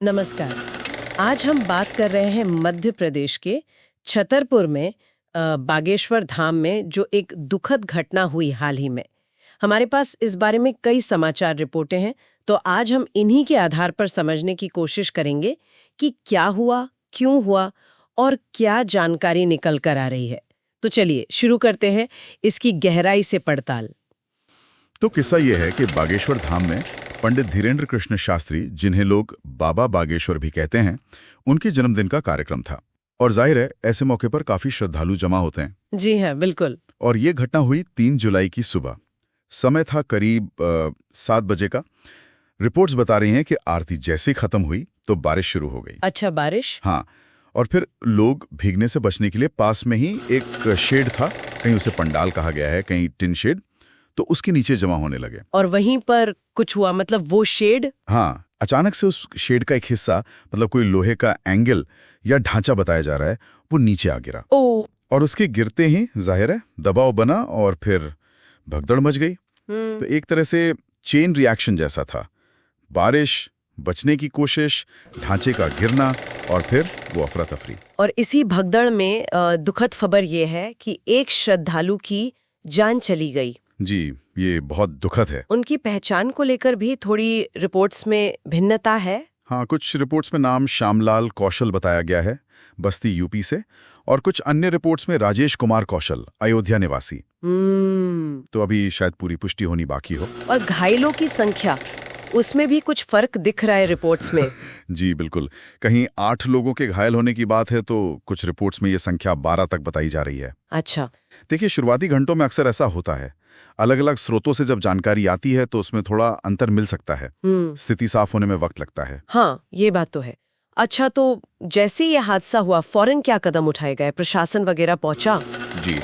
नमस्कार। आज हम बात कर रहे हैं मध्य प्रदेश के छतरपुर में बागेश्वर धाम में जो एक दुखद घटना हुई हाल ही में। हमारे पास इस बारे में कई समाचार रिपोर्टें हैं, तो आज हम इन्हीं के आधार पर समझने की कोशिश करेंगे कि क्या हुआ, क्यों हुआ और क्या जानकारी निकल कर आ रही है। तो चलिए शुरू करते हैं इसकी गहराई से पड़ताल। तो किस्सा ये है कि बागेश्वर धाम में पंडित धीरेन्द्र कृष्ण शास्त्री, जिन्हें लोग बाबा बागेश्वर भी कहते हैं, उनके जन्मदिन का कार्यक्रम था। और जाहिर है ऐसे मौके पर काफी श्रद्धालु जमा होते हैं। जी हाँ, बिल्कुल। और ये घटना हुई 3 जुलाई की सुबह। समय था करीब 7 बजे का। रिपोर्ट्स बता रही हैं कि आरती जैसे खत्म हुई तो बारिश शुरू हो गई। अच्छा, बारिश? हाँ, और फिर लोग भीगने से बचने के लिए पास में ही एक शेड था, कहीं उसे पंडाल कहा गया है, कहीं टिन शेड, तो उसके नीचे जमा होने लगे। और वहीं पर कुछ हुआ, मतलब वो शेड? हाँ, अचानक से उस शेड का एक हिस्सा, मतलब कोई लोहे का एंगल या ढांचा बताया जा रहा है, वो नीचे आ गिरा। ओ। और उसके गिरते ही जाहिर है दबाव बना और फिर भगदड़ मच गई। तो एक तरह से चेन रिएक्शन जैसा था। बारिश, बचने की कोशिश, ढांचे का गिरना और फिर वो अफरा तफरी। और इसी भगदड़ में दुखद खबर ये है कि एक श्रद्धालु की जान चली गई। जी, ये बहुत दुखद है। उनकी पहचान को लेकर भी थोड़ी रिपोर्ट्स में भिन्नता है। हाँ, कुछ रिपोर्ट्स में नाम श्यामलाल कौशल बताया गया है, बस्ती यूपी से, और कुछ अन्य रिपोर्ट्स में राजेश कुमार कौशल, अयोध्या निवासी। तो अभी शायद पूरी पुष्टि होनी बाकी हो। और घायलों की संख्या, उसमें भी कुछ फर्क दिख रहा है रिपोर्ट्स में। जी बिल्कुल, कहीं 8 लोगों के घायल होने की बात है तो कुछ रिपोर्ट्स में ये संख्या 12 तक बताई जा रही है। अच्छा। देखिए, शुरुआती घंटों में अक्सर ऐसा होता है। अलग अलग स्रोतों से जब जानकारी आती है तो उसमें थोड़ा अंतर मिल सकता है। स्थिति साफ होने में वक्त लगता है। हाँ, ये बात तो है। अच्छा, तो जैसे ये हादसा हुआ, फौरन क्या कदम उठाए गए? प्रशासन वगैरह पहुंचा? जी,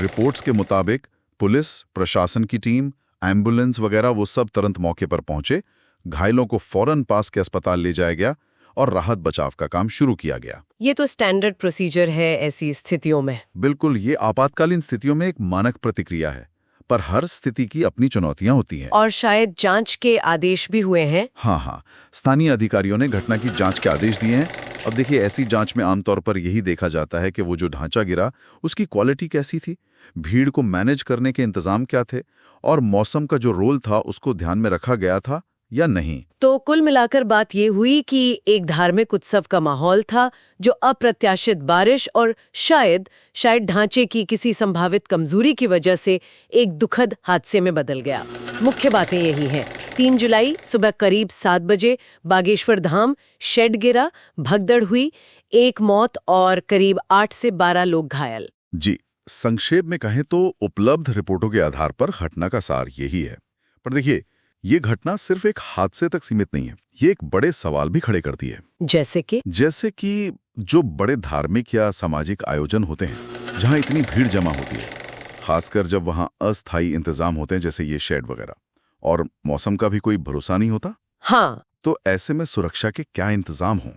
रिपोर्ट्स के मुताबिक पुलिस, प्रशासन की टीम, एम्बुलेंस वगैरह वो सब तुरंत मौके पर पहुंचे। घायलों को फौरन पास के अस्पताल ले जाया गया और राहत बचाव का काम शुरू किया गया। ये तो स्टैंडर्ड प्रोसीजर है ऐसी स्थितियों में। बिल्कुल, ये आपातकालीन स्थितियों में एक मानक प्रतिक्रिया है, पर हर स्थिति की अपनी चुनौतियां होती हैं। और शायद जांच के आदेश भी हुए हैं। हाँ, स्थानीय अधिकारियों ने घटना की जांच के आदेश दिए हैं। अब देखिए, ऐसी जांच में आमतौर पर यही देखा जाता है कि वो जो ढांचा गिरा उसकी क्वालिटी कैसी थी, भीड़ को मैनेज करने के इंतजाम क्या थे, और मौसम का जो रोल था उसको ध्यान में रखा गया था या नहीं। तो कुल मिलाकर बात ये हुई कि एक धार्मिक उत्सव का माहौल था जो अप्रत्याशित बारिश और शायद ढांचे की किसी संभावित कमजोरी की वजह से एक दुखद हादसे में बदल गया। मुख्य बातें यही हैं। 3 जुलाई सुबह करीब 7 बजे बागेश्वर धाम शेड गिरा, भगदड़ हुई, 1 मौत और करीब 8 से 12 लोग घायल। जी, संक्षेप में कहें तो उपलब्ध रिपोर्टों के आधार पर घटना का सार यही है। पर देखिए, ये घटना सिर्फ एक हादसे तक सीमित नहीं है, ये एक बड़े सवाल भी खड़े करती है। जैसे कि जो बड़े धार्मिक या सामाजिक आयोजन होते हैं जहां इतनी भीड़ जमा होती है, खासकर जब वहां अस्थायी इंतजाम होते हैं जैसे ये शेड वगैरह, और मौसम का भी कोई भरोसा नहीं होता। हाँ, तो ऐसे में सुरक्षा के क्या इंतजाम हों,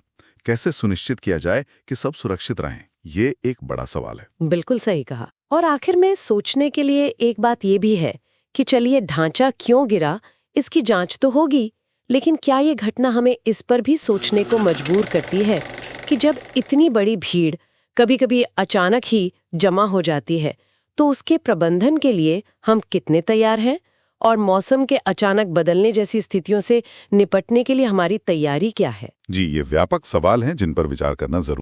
कैसे सुनिश्चित किया जाए कि सब सुरक्षित रहें, ये एक बड़ा सवाल है। बिल्कुल सही कहा। और आखिर में सोचने के लिए एक बात ये भी है कि चलिए, ढांचा क्यों गिरा इसकी जांच तो होगी, लेकिन क्या ये घटना हमें इस पर भी सोचने को मजबूर करती है कि जब इतनी बड़ी भीड़ कभी कभी अचानक ही जमा हो जाती है तो उसके प्रबंधन के लिए हम कितने तैयार हैं, और मौसम के अचानक बदलने जैसी स्थितियों से निपटने के लिए हमारी तैयारी क्या है? जी, ये व्यापक सवाल हैं जिन पर विचार करना जरूरी